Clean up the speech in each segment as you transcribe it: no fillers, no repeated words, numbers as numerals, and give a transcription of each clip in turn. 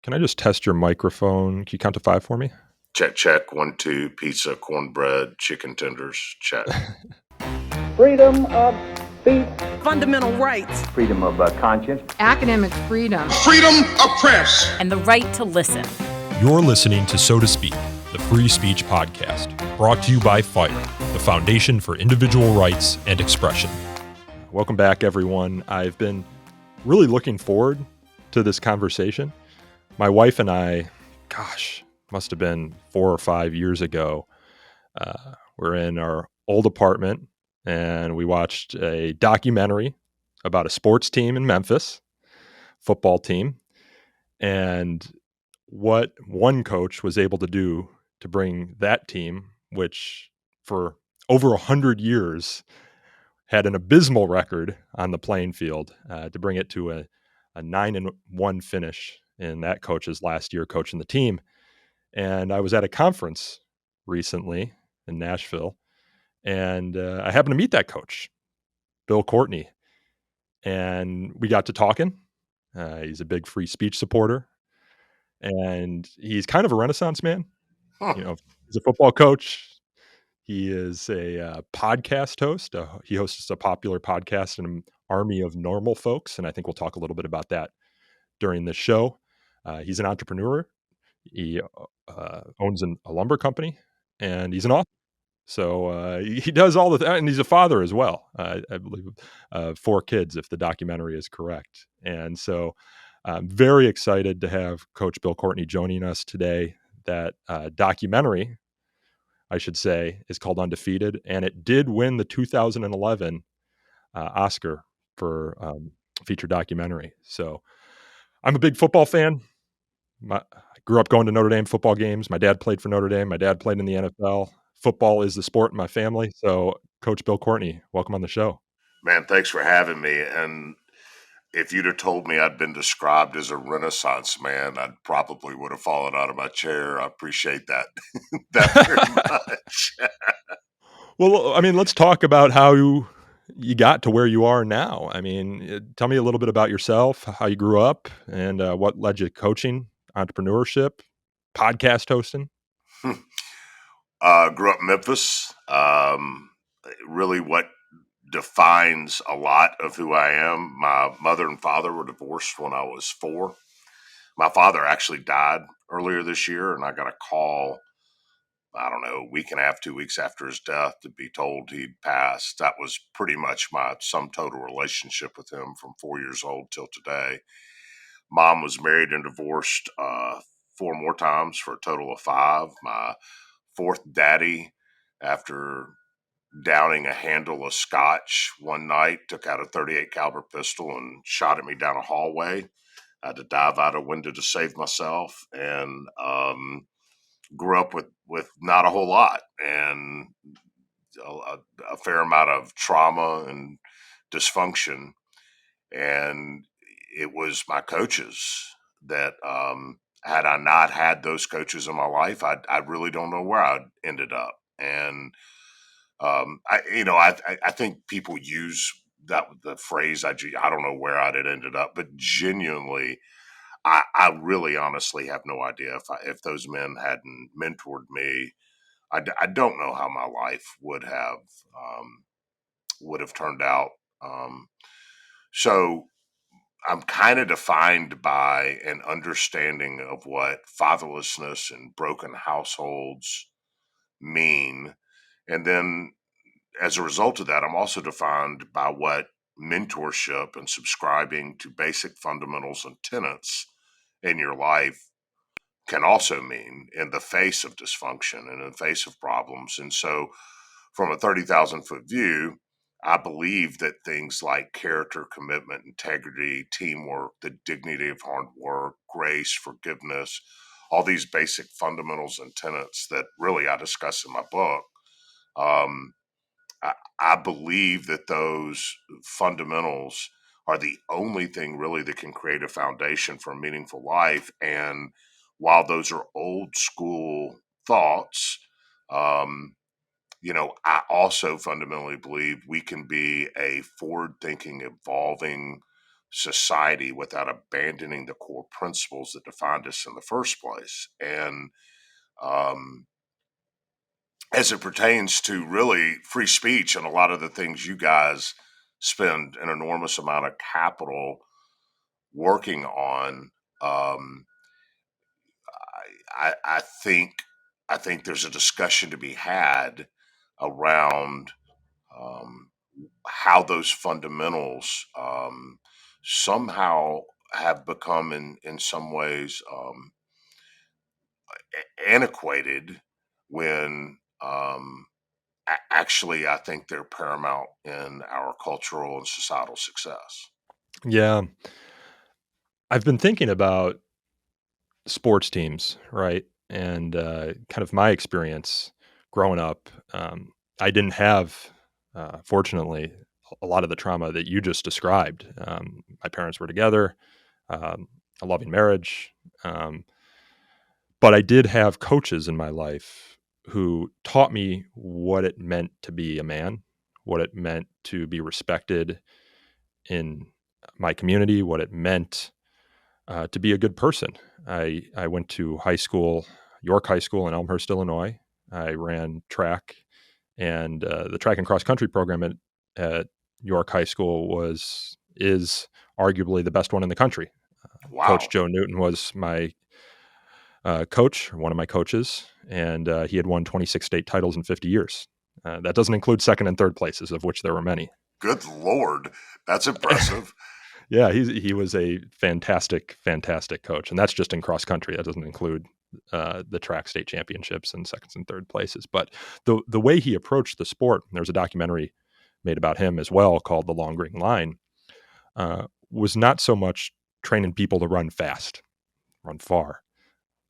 Can I just test your microphone? Can you count to 5 for me? Check, check. 1, 2, pizza, cornbread, chicken tenders. Check. Freedom of speech. Fundamental rights. Freedom of conscience. Academic freedom. Freedom of press. And the right to listen. You're listening to So to Speak, the free speech podcast, brought to you by FIRE, the Foundation for Individual Rights and Expression. Welcome back, everyone. I've been really looking forward to this conversation. My wife and I, must have been 4 or 5 years ago, we're in our old apartment and we watched a documentary about a sports team in Memphis, football team, and what one coach was able to do to bring that team, which for over 100 years had an abysmal record on the playing field, to bring it to a 9-1 finish in that coach's last year coaching the team. And I was at a conference recently in Nashville, and I happened to meet that coach, Bill Courtney, and we got to talking. He's a big free speech supporter, and he's kind of a Renaissance man. You know, he's a football coach. He is a podcast host. He hosts a popular podcast in an army of normal folks, and I think we'll talk a little bit about that during this show. He's an entrepreneur. He owns a lumber company, and he's an author. So he does all and he's a father as well. I believe 4 kids, if the documentary is correct. And so I'm very excited to have Coach Bill Courtney joining us today. That documentary, I should say, is called Undefeated, and it did win the 2011 Oscar for feature documentary. So I'm a big football fan. I grew up going to Notre Dame football games. My dad played for Notre Dame. My dad played in the NFL. Football is the sport in my family. So, Coach Bill Courtney, welcome on the show. Man, thanks for having me. And if you'd have told me I'd been described as a Renaissance man, I probably would have fallen out of my chair. I appreciate that very much. Well, I mean, let's talk about how you got to where you are now. I mean, tell me a little bit about yourself, how you grew up, and what led you to coaching, entrepreneurship, podcast hosting. Grew up in Memphis. Really what defines a lot of who I am. My mother and father were divorced when I was 4. My father actually died earlier this year, and I got a call, I don't know, a week and a half, 2 weeks after his death to be told he'd passed. That was pretty much my sum total relationship with him from 4 years old till today. Mom was married and divorced 4 more times for a total of 5. My 4th daddy, after downing a handle of scotch one night, took out a .38 caliber pistol and shot at me down a hallway. I had to dive out a window to save myself, and grew up with not a whole lot and a fair amount of trauma and dysfunction. And it was my coaches that, had I not had those coaches in my life, I really don't know where I'd ended up. And I think people use the phrase I don't know where I'd have ended up, but genuinely, I really honestly have no idea if those men hadn't mentored me. I don't know how my life would have turned out. So I'm kind of defined by an understanding of what fatherlessness and broken households mean, and then as a result of that, I'm also defined by what mentorship and subscribing to basic fundamentals and tenets in your life can also mean in the face of dysfunction and in the face of problems. And so, from a 30,000-foot view, I believe that things like character, commitment, integrity, teamwork, the dignity of hard work, grace, forgiveness, all these basic fundamentals and tenets that really I discuss in my book. I believe that those fundamentals are the only thing really that can create a foundation for a meaningful life. And while those are old school thoughts, um, I also fundamentally believe we can be a forward thinking, evolving society without abandoning the core principles that defined us in the first place. And um, as it pertains to really free speech and a lot of the things you guys spend an enormous amount of capital working on, um, I think there's a discussion to be had around um, how those fundamentals somehow have become in some ways antiquated when actually I think they're paramount in our cultural and societal success. Yeah. I've been thinking about sports teams, right? And kind of my experience growing up. I didn't have, fortunately, a lot of the trauma that you just described. My parents were together, um, a loving marriage. Um, but I did have coaches in my life who taught me what it meant to be a man, what it meant to be respected in my community, what it meant to be a good person. I went to high school, York High School in Elmhurst, Illinois. I ran track, and the track and cross country program at York High School is arguably the best one in the country. Coach Wow. Joe Newton was my coach, one of my coaches, and he had won 26 state titles in 50 years. That doesn't include second and third places, of which there were many. Good Lord. That's impressive. Yeah, he was a fantastic coach, and that's just in cross country. That doesn't include the track state championships and seconds and third places. But the way he approached the sport, there's a documentary made about him as well called "The Long Green Line," was not so much training people to run fast, run far.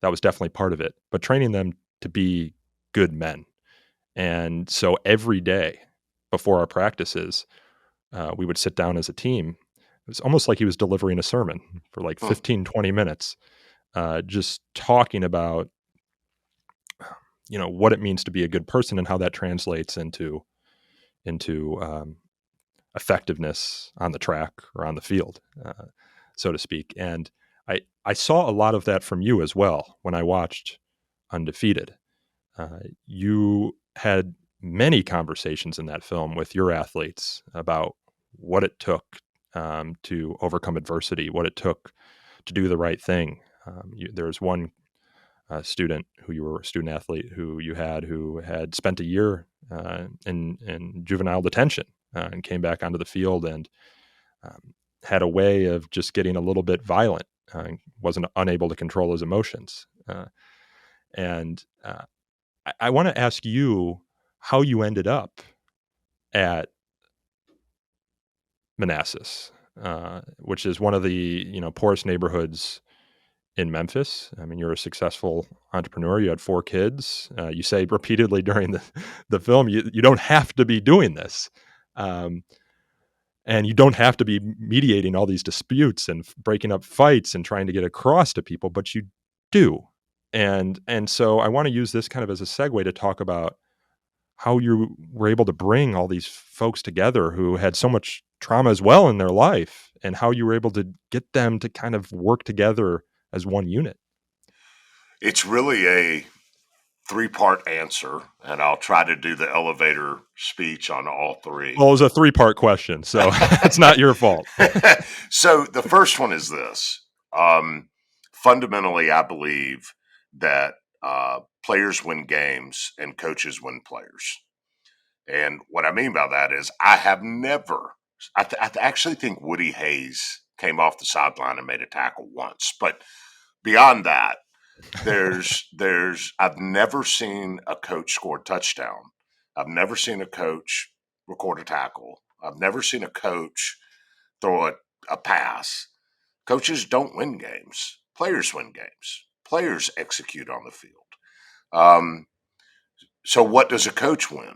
That was definitely part of it, but training them to be good men. And so every day before our practices, we would sit down as a team. It was almost like he was delivering a sermon for like Hmm. 15, 20 minutes, just talking about, what it means to be a good person and how that translates into effectiveness on the track or on the field, so to speak. And I saw a lot of that from you as well when I watched Undefeated. You had many conversations in that film with your athletes about what it took to overcome adversity, what it took to do the right thing. There's one student who you were a student athlete who had spent a year in juvenile detention and came back onto the field and had a way of just getting a little bit violent, wasn't unable to control his emotions. And I want to ask you how you ended up at Manassas, which is one of the poorest neighborhoods in Memphis. I mean, you're a successful entrepreneur. You had 4 kids. You say repeatedly during the film, you don't have to be doing this, um, and you don't have to be mediating all these disputes and breaking up fights and trying to get across to people, but you do. And so I want to use this kind of as a segue to talk about how you were able to bring all these folks together who had so much trauma as well in their life, and how you were able to get them to kind of work together as one unit. It's really a three-part answer, and I'll try to do the elevator speech on all three. Well, it was a 3-part question, so it's not your fault. So the first one is this. Fundamentally, I believe that players win games and coaches win players. And what I mean by that is I have never, actually think Woody Hayes came off the sideline and made a tackle once. But beyond that, I've never seen a coach score a touchdown. I've never seen a coach record a tackle. I've never seen a coach throw a pass. Coaches don't win games. Players win games. Players execute on the field. Um, so what does a coach win?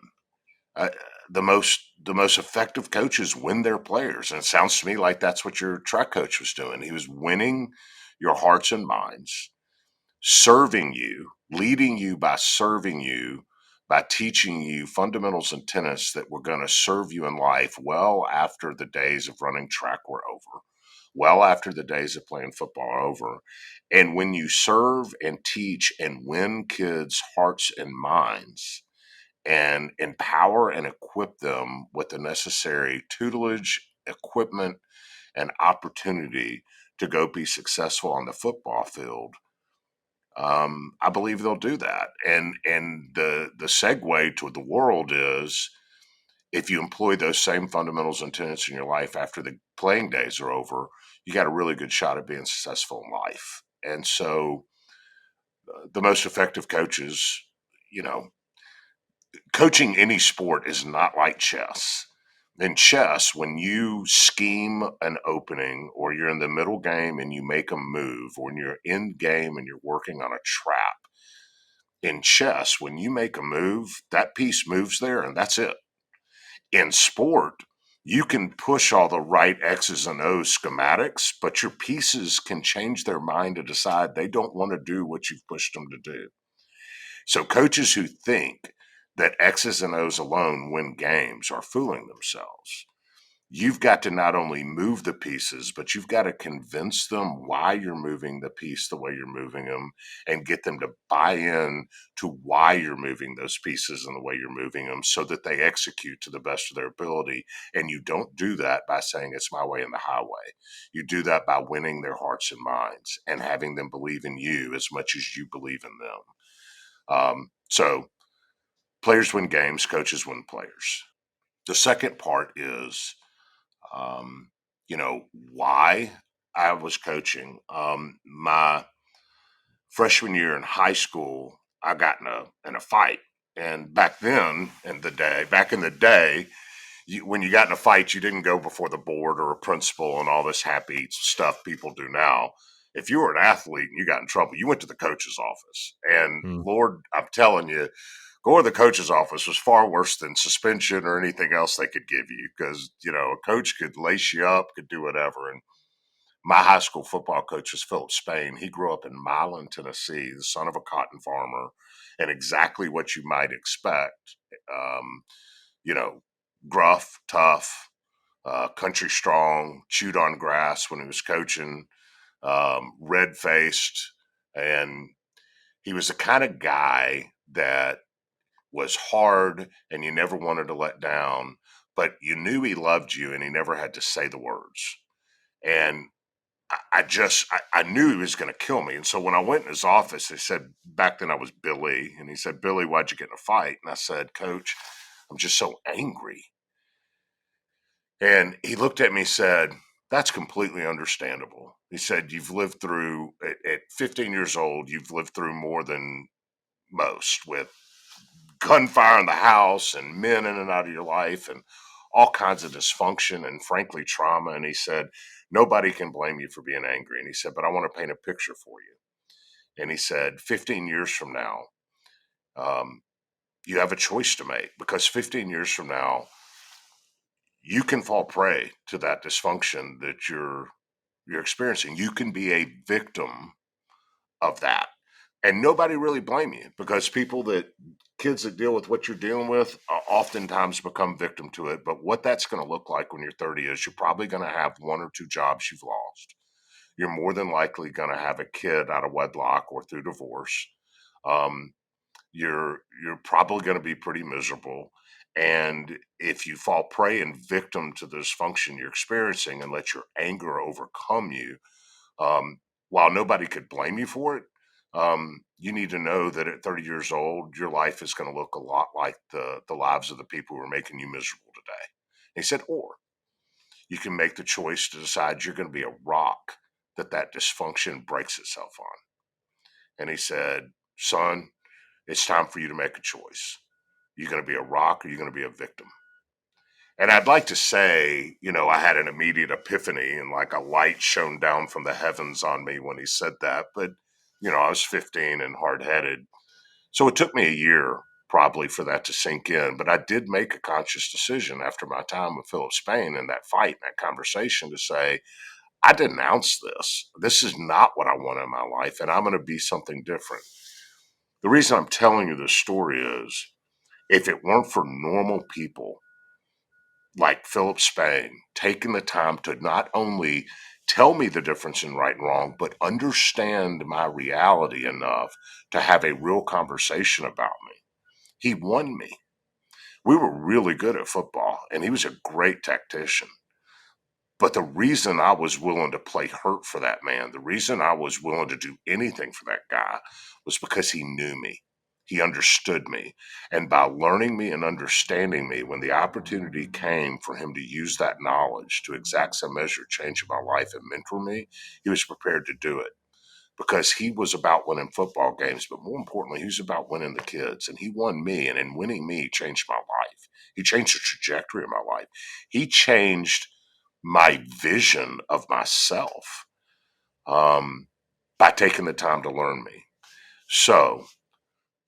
Uh, the most effective coaches win their players, and it sounds to me like that's what your track coach was doing. He was winning your hearts and minds, serving you, leading you by serving you, by teaching you fundamentals and tenets that were going to serve you in life well after the days of running track were over. well after the days of playing football are over. And when you serve and teach and win kids' hearts and minds and empower and equip them with the necessary tutelage, equipment, and opportunity to go be successful on the football field, I believe they'll do that. And the segue to the world is, if you employ those same fundamentals and tenets in your life after the playing days are over, you got a really good shot at being successful in life. And so, the most effective coaches, you know, coaching any sport is not like chess. In chess, when you scheme an opening, or you're in the middle game and you make a move, or when you're in game and you're working on a trap, in chess, when you make a move, that piece moves there and that's it. In sport, you can push all the right X's and O's schematics, but your pieces can change their mind to decide they don't want to do what you've pushed them to do. So coaches who think that X's and O's alone win games are fooling themselves. You've got to not only move the pieces, but you've got to convince them why you're moving the piece the way you're moving them, and get them to buy in to why you're moving those pieces and the way you're moving them, so that they execute to the best of their ability. And you don't do that by saying it's my way and the highway. You do that by winning their hearts and minds and having them believe in you as much as you believe in them. So players win games, coaches win players. The second part is, um, why I was coaching. My freshman year in high school, I got in a fight, and back in the day, when you got in a fight, you didn't go before the board or a principal and all this happy stuff people do now. If you were an athlete and you got in trouble, you went to the coach's office. And Mm. Lord, I'm telling you, going to the coach's office was far worse than suspension or anything else they could give you, because, a coach could lace you up, could do whatever. And my high school football coach was Philip Spain. He grew up in Milan, Tennessee, the son of a cotton farmer, and exactly what you might expect. Um, you know, Gruff, tough, country strong, chewed on grass when he was coaching, red faced. And he was the kind of guy that was hard and you never wanted to let down, but you knew he loved you and he never had to say the words. And I knew he was going to kill me. And so when I went in his office, they said, back then I was Billy, and he said, "Billy, why'd you get in a fight?" And I said, "Coach, I'm just so angry." And he looked at me and said, "That's completely understandable." He said, "You've lived through, at 15 years old, you've lived through more than most, with gunfire in the house and men in and out of your life and all kinds of dysfunction and frankly trauma." And he said, "Nobody can blame you for being angry." And he said, "But I want to paint a picture for you." And he said, 15 years from now, um, you have a choice to make, because 15 years from now, you can fall prey to that dysfunction that you're experiencing. You can be a victim of that. And nobody really blame you, because kids that deal with what you're dealing with oftentimes become victim to it. But what that's going to look like when you're 30 is, you're probably going to have one or two jobs you've lost. You're more than likely going to have a kid out of wedlock or through divorce. Um, you're probably going to be pretty miserable. And if you fall prey and victim to the dysfunction you're experiencing and let your anger overcome you, um, while nobody could blame you for it, you need to know that at 30 years old, your life is going to look a lot like the lives of the people who are making you miserable today. And he said, or you can make the choice to decide you're going to be a rock that dysfunction breaks itself on. And he said, "Son, it's time for you to make a choice. You're going to be a rock, or you're going to be a victim." And I'd like to say, I had an immediate epiphany and like a light shone down from the heavens on me when he said that. But, I was 15 and hard headed. So it took me a year probably for that to sink in. But I did make a conscious decision after my time with Philip Spain and that fight, and that conversation, to say, I denounce this. This is not what I want in my life, and I'm going to be something different. The reason I'm telling you this story is, if it weren't for normal people like Philip Spain taking the time to not only tell me the difference in right and wrong, but understand my reality enough to have a real conversation about me. He won me. We were really good at football, and he was a great tactician. But the reason I was willing to play hurt for that man, the reason I was willing to do anything for that guy was because he knew me. He understood me. And by learning me and understanding me, when the opportunity came for him to use that knowledge to exact some measure change my life and mentor me, he was prepared to do it because he was about winning football games. But more importantly, he was about winning the kids. And he won me. And in winning me, changed my life. He changed the trajectory of my life. He changed my vision of myself by taking the time to learn me. So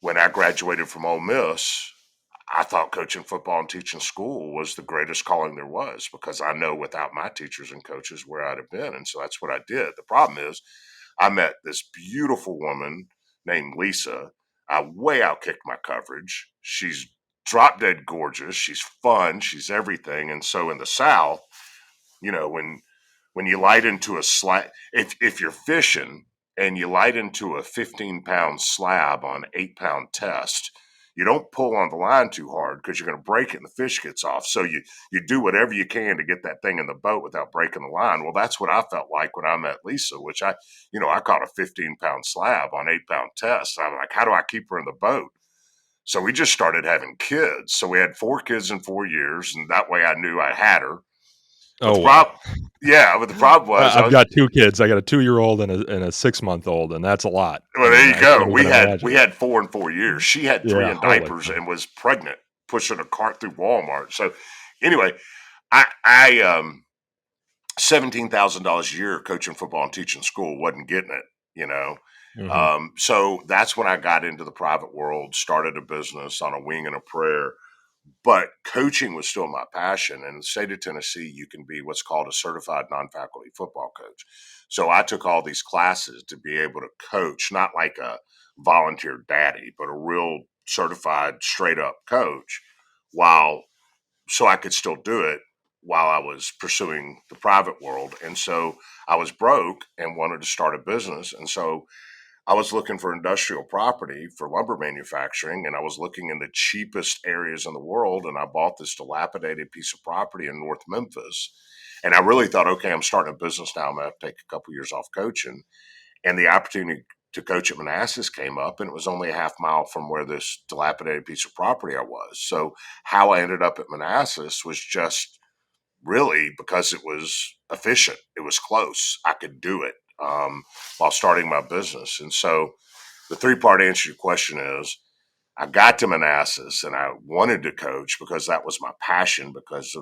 when I graduated from Ole Miss, I thought coaching football and teaching school was the greatest calling there was because I know without my teachers and coaches where I'd have been. And so that's what I did. The problem is I met this beautiful woman named Lisa. I way outkicked my coverage. She's drop dead gorgeous. She's fun. She's everything. And so in the South, you know, when you light into a slab, if you're fishing and you light into a 15-pound slab on 8-pound test, you don't pull on the line too hard because you're going to break it and the fish gets off. So you do whatever you can to get that thing in the boat without breaking the line. Well, that's what I felt like when I met Lisa, which I caught a 15-pound slab on 8-pound test. I'm like, how do I keep her in the boat? So we just started having kids. So we had 4 kids in 4 years, and that way I knew I had her. But Oh, wow. but the problem was I've got 2 kids. I got a 2-year-old and a 6-month-old, and that's a lot. well, I there mean, you I go. can't even We imagine. had 4 in 4 years. She had 3 Yeah, in holy diapers cow. and was pregnant, pushing a cart through Walmart. So anyway, I $17,000 a year coaching football and teaching school wasn't getting it, you know. Mhm. So that's when I got into the private world, started a business on a wing and a prayer. But coaching was still my passion. And in the state of Tennessee, you can be what's called a certified non-faculty football coach. So I took all these classes to be able to coach, not like a volunteer daddy, but a real certified straight up coach while so I could still do it while I was pursuing the private world. And so I was broke and wanted to start a business. And so I was looking for industrial property for lumber manufacturing, and I was looking in the cheapest areas in the world. And I bought this dilapidated piece of property in North Memphis. And I really thought, okay, I'm starting a business now. I'm going to have to take a couple years off coaching. And the opportunity to coach at Manassas came up, and it was only a half mile from where this dilapidated piece of property I was. So how I ended up at Manassas was just really because it was efficient. It was close. I could do it while starting my business. And so the 3-part answer to your question is I got to Manassas and I wanted to coach because that was my passion because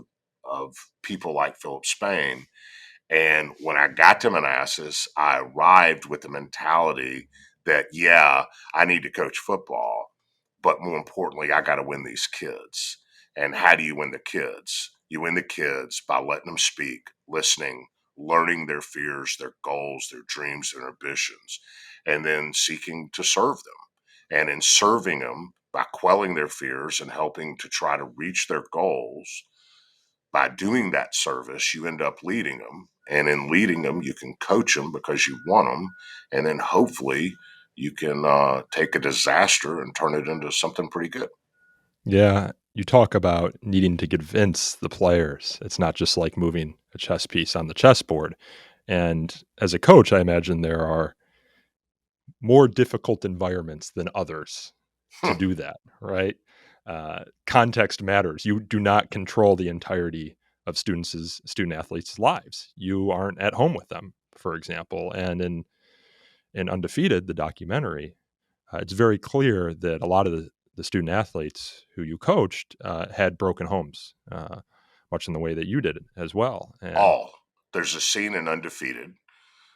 of people like Philip Spain. And when I got to Manassas, I arrived with the mentality that, yeah, I need to coach football, but more importantly, I got to win these kids. And how do you win the kids? You win the kids by letting them speak, listening, learning their fears, their goals, their dreams, their ambitions, and then seeking to serve them. And in serving them, by quelling their fears and helping to try to reach their goals, by doing that service, you end up leading them. And in leading them, you can coach them because you want them. And then hopefully you can take a disaster and turn it into something pretty good. Yeah, you talk about needing to convince the players. It's not just like moving a chess piece on the chessboard. And as a coach, I imagine there are more difficult environments than others to Hmm. do that, right? Context matters. You do not control the entirety of student athletes' lives. You aren't at home with them, for example. And in Undefeated, the documentary, it's very clear that a lot of the student athletes who you coached had broken homes, much in the way that you did as well. And There's a scene in Undefeated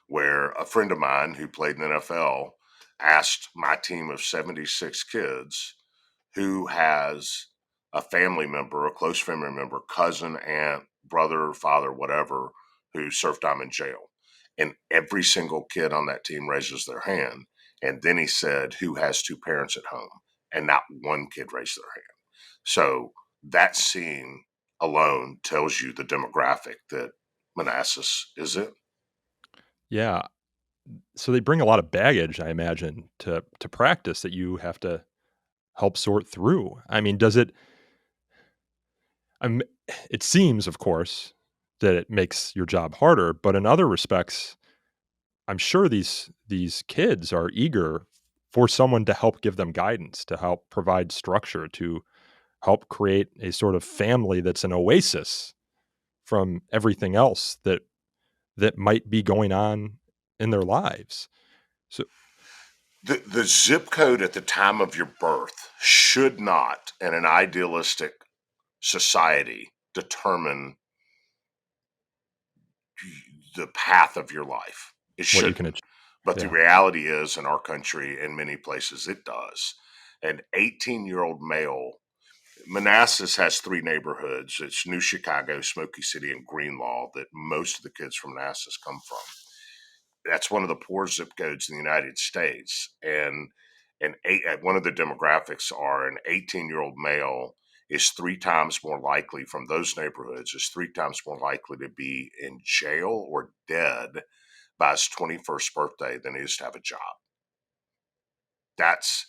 where a friend of mine who played in the NFL asked my team of 76 kids who has a family member, a close family member, cousin, aunt, brother, father, whatever, who served time in jail. And every single kid on that team raises their hand. And then he said, who has 2 parents at home? And not one kid raised their hand. So that scene alone tells you the demographic that Manassas is in. Yeah. So they bring a lot of baggage, I imagine, to practice that you have to help sort through. I mean, does it I'm it seems, of course, that it makes your job harder, but in other respects, I'm sure these kids are eager for someone to help give them guidance, to help provide structure, to help create a sort of family that's an oasis from everything else that might be going on in their lives. So The zip code at the time of your birth should not, in an idealistic society, determine the path of your life. It what you can shouldn't. achieve. But the Yeah. reality is, in our country, in many places, it does. An 18-year-old male, Manassas has three neighborhoods. It's New Chicago, Smoky City, and Greenlaw that most of the kids from Manassas come from. That's one of the poor zip codes in the United States. One of the demographics are an 18-year-old male is three times more likely from those neighborhoods is three times more likely to be in jail or dead by his 21st birthday than he is to have a job. That's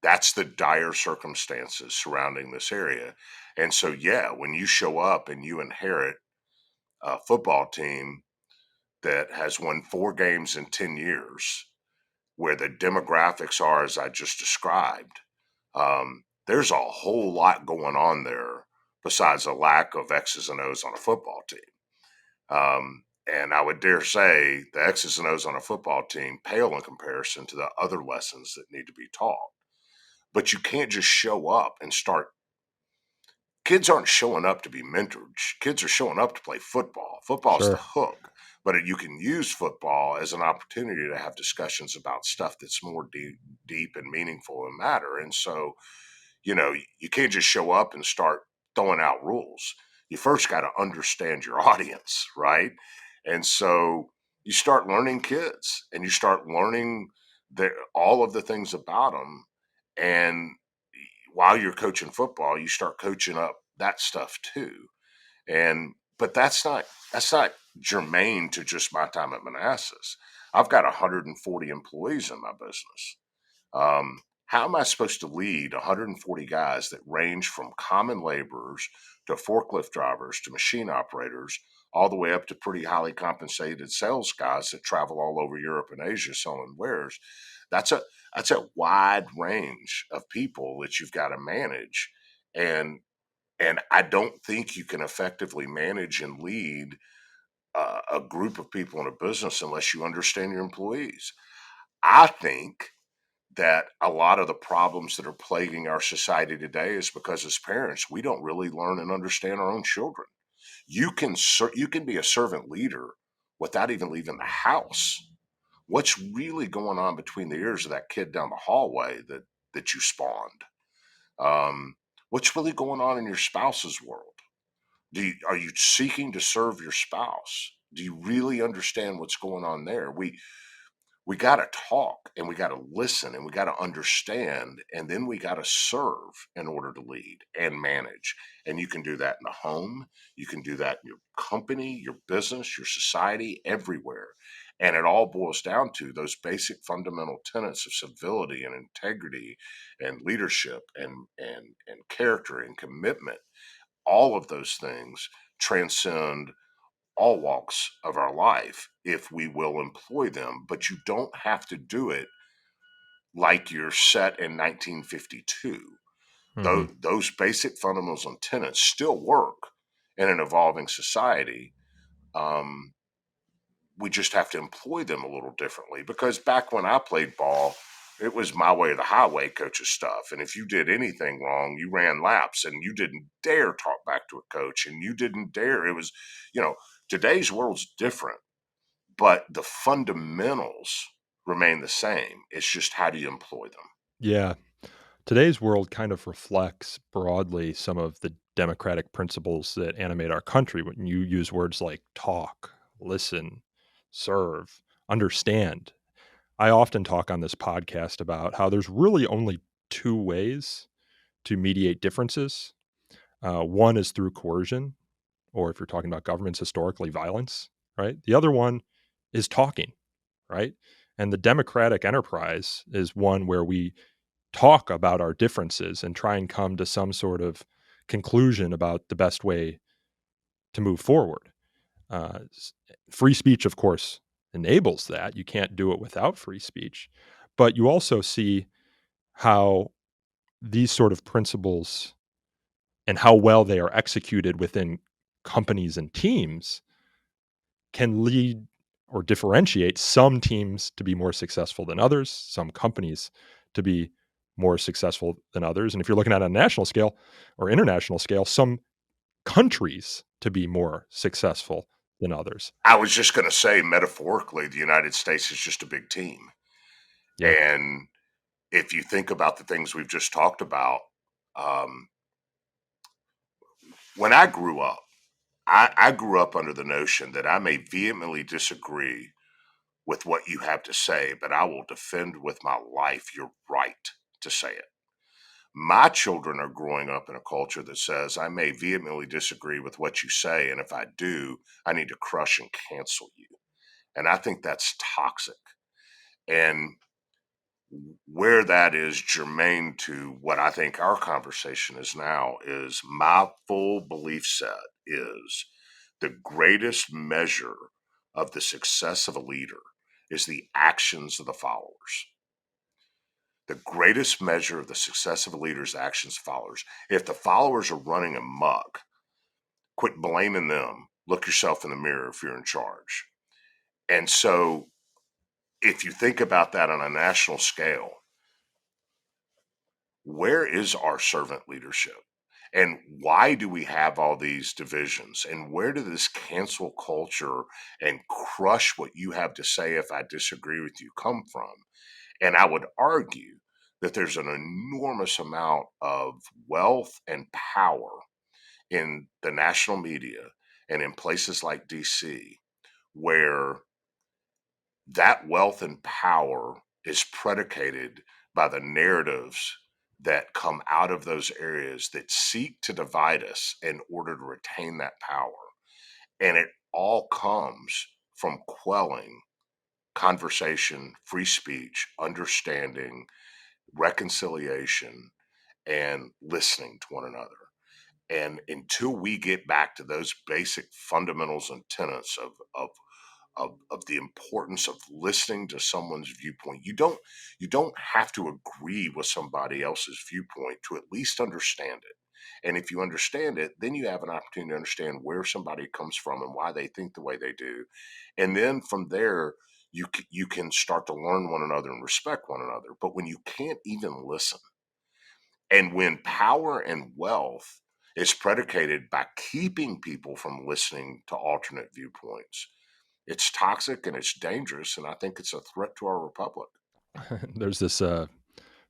that's the dire circumstances surrounding this area. And so yeah, when you show up and you inherit a football team that has won 4 games in 10 years where the demographics are as I just described, there's a whole lot going on there besides a lack of X's and O's on a football team. And I would dare say the X's and O's on a football team pale in comparison to the other lessons that need to be taught. But you can't just show up and start. Kids aren't showing up to be mentored. Kids are showing up to play football. Football's the Sure. hook, but you can use football as an opportunity to have discussions about stuff that's more deep and meaningful and matter. And so, you can't just show up and start throwing out rules. You first got to understand your audience, right? And so you start learning kids and you start learning all of the things about them. And while you're coaching football, you start coaching up that stuff too. But that's not germane to just my time at Manassas. I've got 140 employees in my business. How am I supposed to lead 140 guys that range from common laborers to forklift drivers to machine operators, all the way up to pretty highly compensated sales guys that travel all over Europe and Asia selling wares? That's a that's a wide range of people that you've got to manage, and I don't think you can effectively manage and lead a group of people in a business unless you understand your employees. I think that a lot of the problems that are plaguing our society today is because as parents we don't really learn and understand our own children. You can be a servant leader without even leaving the house. What's really going on between the ears of that kid down the hallway that you spawned? um, what's really going on in your spouse's world? Are you seeking to serve your spouse? Do you really understand what's going on there? We got to talk and we got to listen and we got to understand, and then we got to serve in order to lead and manage. And you can do that in the home, you can do that in your company, your business, your society, everywhere. And it all boils down to those basic fundamental tenets of civility and integrity and leadership and character and commitment. All of those things transcend all walks of our life if we will employ them, but you don't have to do it like you're set in 1952. Hmm. Those basic fundamentals and tenets still work in an evolving society. Um, we just have to employ them a little differently, because back when I played ball, it was my way or the highway coach's stuff. And if you did anything wrong, you ran laps and you didn't dare talk back to a coach and you didn't dare. It was, today's world's different, but the fundamentals remain the same. It's just how do you employ them? Yeah. Today's world kind of reflects broadly some of the democratic principles that animate our country when you use words like talk, listen, serve, understand. I often talk on this podcast about how there's really only two ways to mediate differences. One is through coercion, or if you're talking about governments, historically, violence, right? The other one is talking. right? And the democratic enterprise is one where we talk about our differences and try and come to some sort of conclusion about the best way to move forward. Free speech, of course, enables that. You can't do it without free speech. But you also see how these sort of principles and how well they are executed within companies and teams can lead or differentiate some teams to be more successful than others, some companies to be more successful than others. And if you're looking at a national scale or international scale, some countries to be more successful than others. I was just going to say, metaphorically, the United States is just a big team. Yeah. And if you think about the things we've just talked about, um, when I grew up, I grew up under the notion that I may vehemently disagree with what you have to say, but I will defend with my life your right to say it. My children are growing up in a culture that says I may vehemently disagree with what you say, and if I do, I need to crush and cancel you. And I think that's toxic. And where that is germane to what I think our conversation is now is my full belief set is the greatest measure of the success of a leader is the actions of the followers. The greatest measure of the success of a leader is the actions of followers. If the followers are running amok, quit blaming them. Look yourself in the mirror if you're in charge. And so if you think about that on a national scale, where is our servant leadership? And why do we have all these divisions? And where did this cancel culture and crush what you have to say if I disagree with you come from? And I would argue that there's an enormous amount of wealth and power in the national media and in places like DC where that wealth and power is predicated by the narratives that come out of those areas that seek to divide us in order to retain that power. And it all comes from quelling conversation, free speech, understanding, reconciliation, and listening to one another. And until we get back to those basic fundamentals and tenets of the importance of listening to someone's viewpoint. You don't have to agree with somebody else's viewpoint to at least understand it. And if you understand it, then you have an opportunity to understand where somebody comes from and why they think the way they do. And then from there, you can start to learn one another and respect one another. But when you can't even listen, and when power and wealth is predicated by keeping people from listening to alternate viewpoints, it's toxic and it's dangerous, and I think it's a threat to our republic. There's this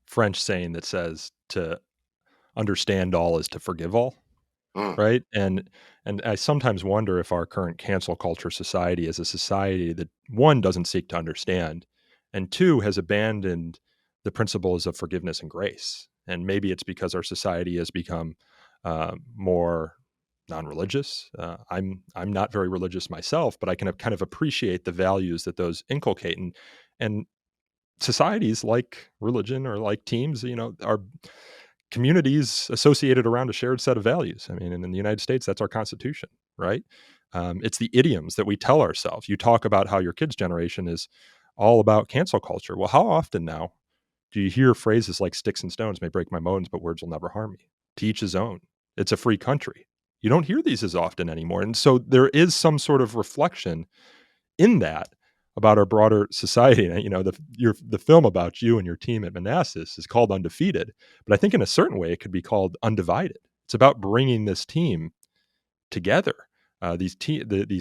French saying that says to understand all is to forgive all, Mm. right? And I sometimes wonder if our current cancel culture society is a society that one doesn't seek to understand, and two has abandoned the principles of forgiveness and grace. And maybe it's because our society has become more non-religious. I'm not very religious myself, but I can kind of appreciate the values that those inculcate, and societies like religion or like teams, are communities associated around a shared set of values. I mean, and in the United States, that's our Constitution, right? It's the idioms that we tell ourselves. You talk about how your kids' generation is all about cancel culture. Well, how often now do you hear phrases like "sticks and stones may break my bones, but words will never harm me"? To each his own. It's a free country. You don't hear these as often anymore, and so there is some sort of reflection in that about our broader society. And, the film about you and your team at Manassas is called Undefeated, but I think in a certain way it could be called Undivided. It's about bringing this team together. These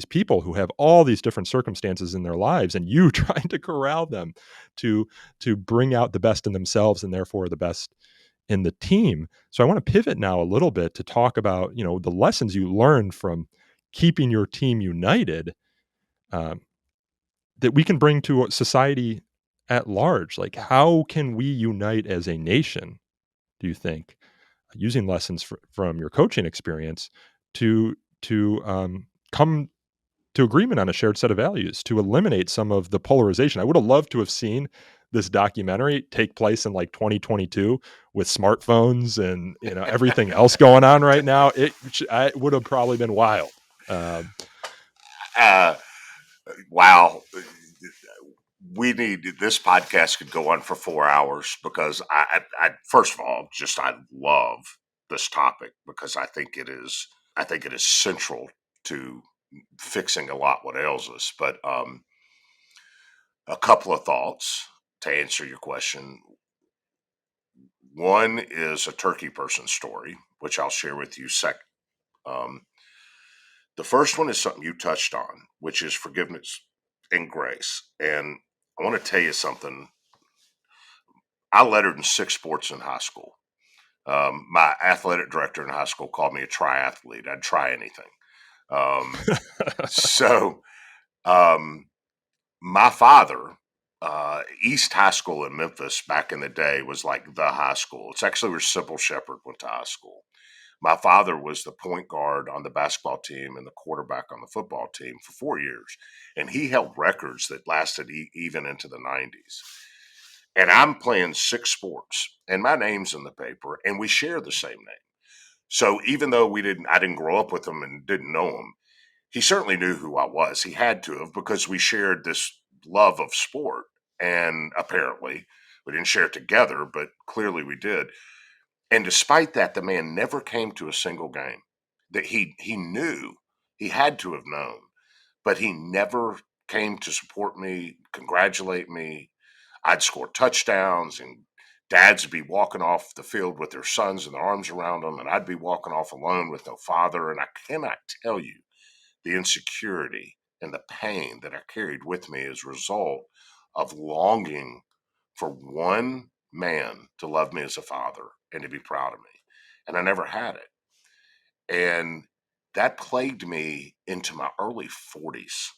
people who have all these different circumstances in their lives, and you trying to corral them to bring out the best in themselves and therefore the best in the team. So I want to pivot now a little bit to talk about the lessons you learned from keeping your team united, um, that we can bring to society at large. Like, how can we unite as a nation, do you think, using lessons from your coaching experience to come to agreement on a shared set of values to eliminate some of the polarization. I would have loved to have seen this documentary take place in like 2022 with smartphones and everything else going on right now. It would have probably been wild. Uh, wow. We need this podcast could go on for 4 hours because I first of all, just I love this topic because I think it is central to fixing a lot what ails us. But a couple of thoughts to answer your question. One is a turkey person story, which I'll share with you second. The first one is something you touched on, which is forgiveness and grace. And I want to tell you something. I lettered in 6 sports in high school. My athletic director in high school called me a triathlete. I'd try anything. So my father, East High School in Memphis back in the day was like the high school. It's actually where Sybil Shepherd went to high school. My father was the point guard on the basketball team and the quarterback on the football team for 4 years. And he held records that lasted even into the 90s. And I'm playing 6 sports and my name's in the paper and we share the same name. So even though I didn't grow up with him and didn't know him, he certainly knew who I was. He had to have because we shared this love of sport. And apparently we didn't share it together, but clearly we did. And despite that, the man never came to a single game that he knew, he had to have known, but he never came to support me, congratulate me. I'd score touchdowns and dads would be walking off the field with their sons and their arms around them. And I'd be walking off alone with no father. And I cannot tell you the insecurity and the pain that I carried with me as a result of longing for one man to love me as a father and to be proud of me. And I never had it. And that plagued me into my early 40s.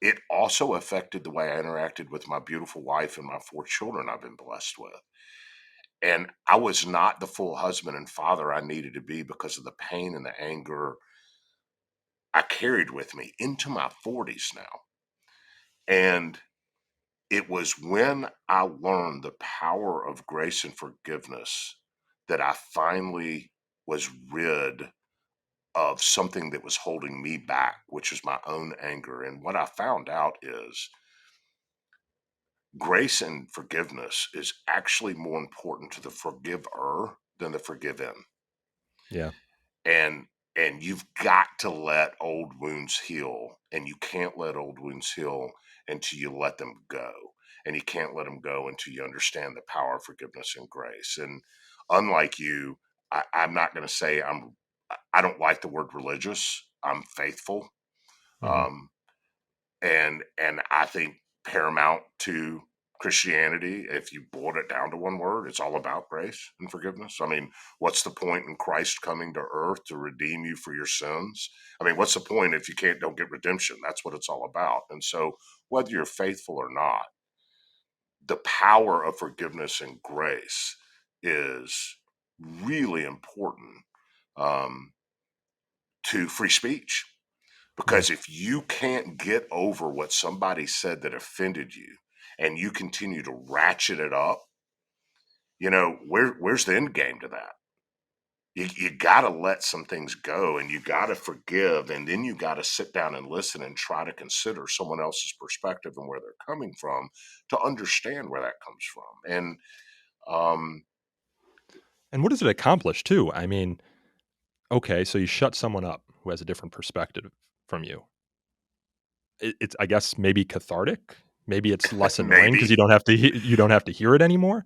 It also affected the way I interacted with my beautiful wife and my 4 children I've been blessed with. And I was not the full husband and father I needed to be because of the pain and the anger I carried with me into my 40s now. And it was when I learned the power of grace and forgiveness that I finally was rid of something that was holding me back, which was my own anger. And what I found out is grace and forgiveness is actually more important to the forgiver than the forgiven. Yeah. And you've got to let old wounds heal, and you can't let old wounds heal until you let them go. And you can't let them go until you understand the power of forgiveness and grace. And unlike you, I'm not going to say I don't like the word religious. I'm faithful. Mm-hmm. And I think paramount to Christianity, if you boil it down to one word, it's all about grace and forgiveness. I mean, what's the point in Christ coming to earth to redeem you for your sins? I mean, what's the point if you don't get redemption? That's what it's all about. And so whether you're faithful or not, the power of forgiveness and grace is really important to free speech. Yeah. Because if you can't get over what somebody said that offended you and you continue to ratchet it up, where's the end game to that? You got to let some things go and you got to forgive. And then you got to sit down and listen and try to consider someone else's perspective and where they're coming from to understand where that comes from. And And what does it accomplish too? I mean, okay, so you shut someone up who has a different perspective from you. It's, I guess, maybe cathartic. Maybe it's less annoying because maybe. you don't have to hear it anymore.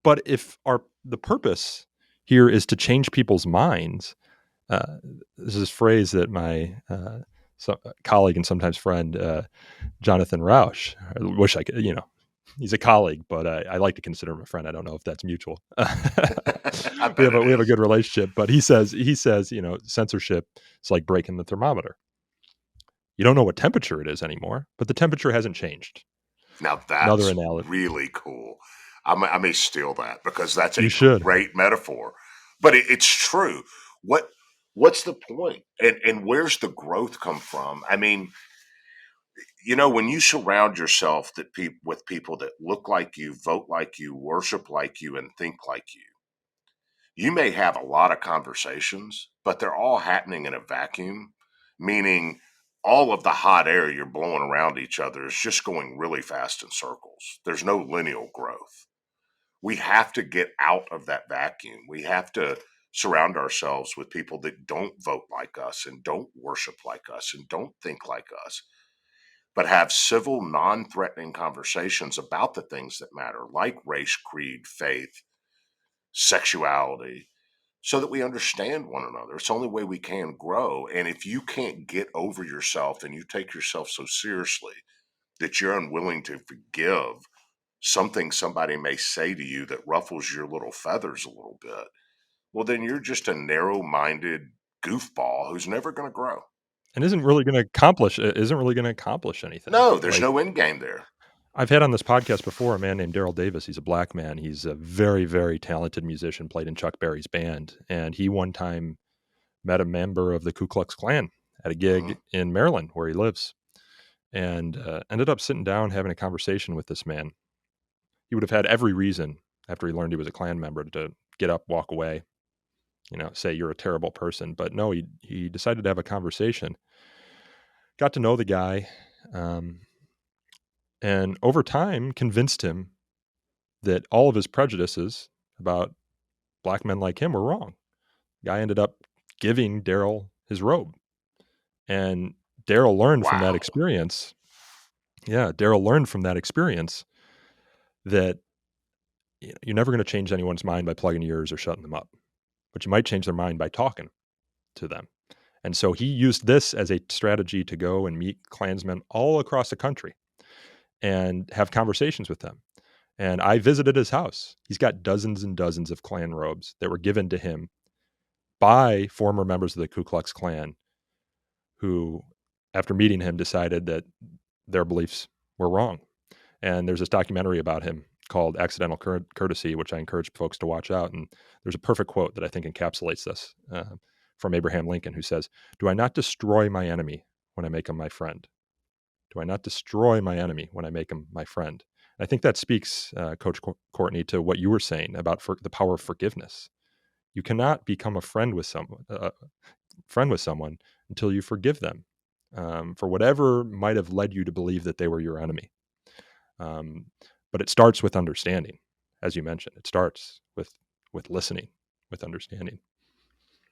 But if the purpose here is to change people's minds, uh, there's this phrase that my colleague and sometimes friend Jonathan Rausch. I wish I could, he's a colleague, but I like to consider him a friend. I don't know if that's mutual. I we bet it have a is. good relationship, but he says, censorship is like breaking the thermometer. You don't know what temperature it is anymore, but the temperature hasn't changed. Now Another that's analogy. really cool. I may steal that because that's You a should. great metaphor, but it's true. What What's the point? And where's the growth come from? I mean, when you surround yourself with people that look like you, vote like you, worship like you, and think like you may have a lot of conversations, but they're all happening in a vacuum, meaning all of the hot air you're blowing around each other is just going really fast in circles. There's no lineal growth. We have to get out of that vacuum. We have to surround ourselves with people that don't vote like us and don't worship like us and don't think like us, but have civil, non threatening conversations about the things that matter, like race, creed, faith, sexuality, so that we understand one another. It's the only way we can grow. And if you can't get over yourself and you take yourself so seriously that you're unwilling to forgive something somebody may say to you that ruffles your little feathers a little bit, well, then you're just a narrow minded goofball who's never going to grow. And isn't really going to accomplish anything. No, there's Like, no end game there. I've had on this podcast before a man named Daryl Davis. He's a black man. He's a very, very talented musician, played in Chuck Berry's band. And he one time met a member of the Ku Klux Klan at a gig in Maryland where he lives, and ended up sitting down having a conversation with this man. He would have had every reason after he learned he was a Klan member to get up, walk away, say you're a terrible person. But no, he decided to have a conversation, got to know the guy, and over time convinced him that all of his prejudices about black men like him were wrong. The guy ended up giving Daryl his robe. And Daryl learned from that Wow. experience. Yeah, Daryl learned from that experience that you're never going to change anyone's mind by plugging ears or shutting them up, but you might change their mind by talking to them. And so he used this as a strategy to go and meet Klansmen all across the country and have conversations with them. And I visited his house. He's got dozens and dozens of Klan robes that were given to him by former members of the Ku Klux Klan who, after meeting him, decided that their beliefs were wrong. And there's this documentary about him called Accidental Courtesy, which I encourage folks to watch out. And there's a perfect quote that I think encapsulates this from Abraham Lincoln, who says, "Do I not destroy my enemy when I make him my friend? Do I not destroy my enemy when I make him my friend?" And I think that speaks, Coach Courtney, to what you were saying about the power of forgiveness. You cannot become a friend with someone until you forgive them for whatever might have led you to believe that they were your enemy. But it starts with understanding, as you mentioned. It starts with listening, with understanding.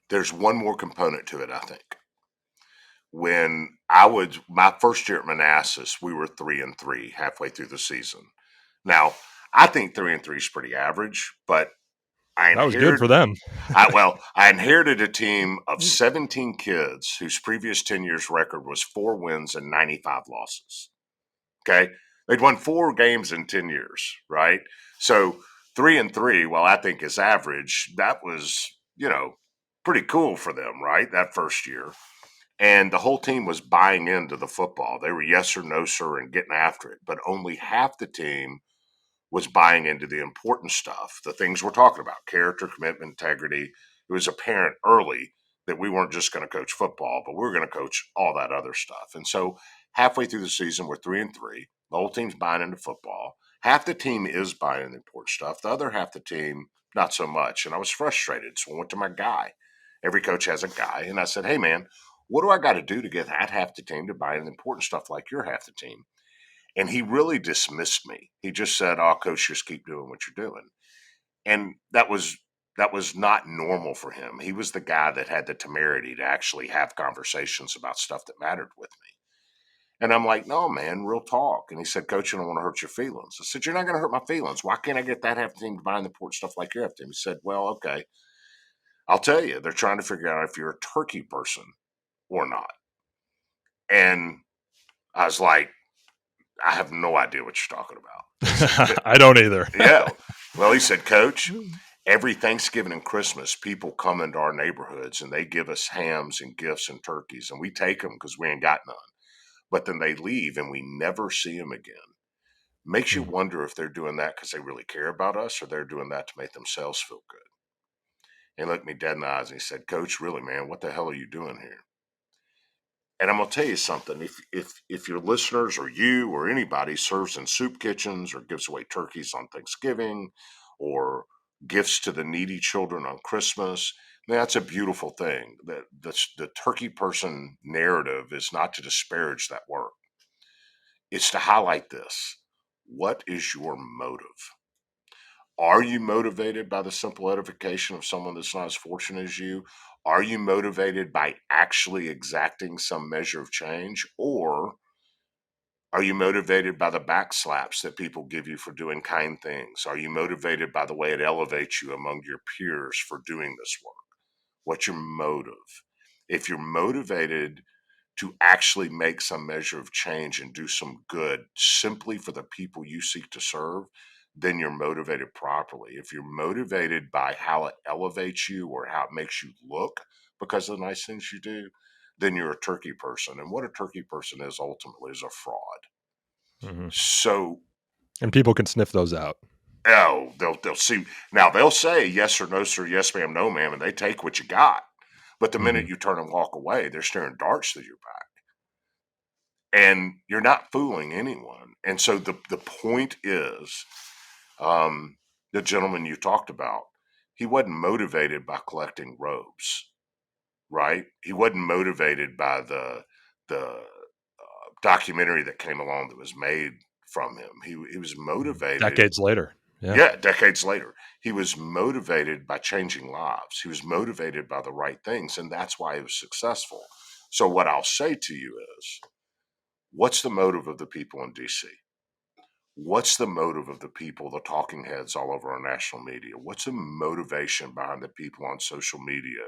There's one more component to it, I think. When I was my first year at Manassas, we were 3-3 halfway through the season. Now, I think 3-3 is pretty average, but That was good for them. I inherited a team of 17 kids whose previous 10 years record was 4 wins and 95 losses. Okay. They'd won 4 games in 10 years, right? So 3-3, while I think is average, that was, pretty cool for them, right? That first year. And the whole team was buying into the football. They were yes or no, sir, and getting after it. But only half the team was buying into the important stuff, the things we're talking about, character, commitment, integrity. It was apparent early that we weren't just going to coach football, but we were going to coach all that other stuff. And so halfway through the season, we're 3-3. The whole team's buying into football. Half the team is buying into the important stuff. The other half the team, not so much. And I was frustrated. So I went to my guy. Every coach has a guy. And I said, hey, man, what do I got to do to get that half the team to buy into the important stuff like your half the team? And he really dismissed me. He just said, "Oh, coach, just keep doing what you're doing." And that was not normal for him. He was the guy that had the temerity to actually have conversations about stuff that mattered with me. And I'm like, "No, man, real talk." And he said, "Coach, I don't want to hurt your feelings." I said, "You're not going to hurt my feelings. Why can't I get that half team to buy in the important stuff like your half team?" He said, "Well, okay, I'll tell you. They're trying to figure out if you're a turkey person or not." And I was like, I have no idea what you're talking about. I don't either. Yeah. Well, he said, "Coach, every Thanksgiving and Christmas, people come into our neighborhoods and they give us hams and gifts and turkeys, and we take them because we ain't got none. But then they leave and we never see them again. Makes you wonder if they're doing that because they really care about us or they're doing that to make themselves feel good." And he looked me dead in the eyes and he said, "Coach, really, man, what the hell are you doing here?" And I'm gonna tell you something. If your listeners or you or anybody serves in soup kitchens or gives away turkeys on Thanksgiving or gifts to the needy children on Christmas, man, that's a beautiful thing. That the turkey person narrative is not to disparage that work. It's to highlight this. What is your motive? Are you motivated by the simple edification of someone that's not as fortunate as you? Are you motivated by actually exacting some measure of change? Or are you motivated by the backslaps that people give you for doing kind things? Are you motivated by the way it elevates you among your peers for doing this work? What's your motive? If you're motivated to actually make some measure of change and do some good simply for the people you seek to serve, then you're motivated properly. If you're motivated by how it elevates you or how it makes you look because of the nice things you do, then you're a turkey person. And what a turkey person is ultimately is a fraud. Mm-hmm. So, And people can sniff those out. oh, they'll see. Now they'll say yes or no, sir, yes, ma'am, no, ma'am, and they take what you got. But the minute you turn and walk away, they're staring darts through your back. And you're not fooling anyone. And so the point is, the gentleman you talked about, he wasn't motivated by collecting robes, right? He wasn't motivated by the documentary that came along that was made from him. He was motivated Decades later. Yeah. Yeah, decades later. He was motivated by changing lives. He was motivated by the right things, and that's why he was successful. So what I'll say to you is, what's the motive of the people in DC? What's the motive of the people, the talking heads all over our national media? What's the motivation behind the people on social media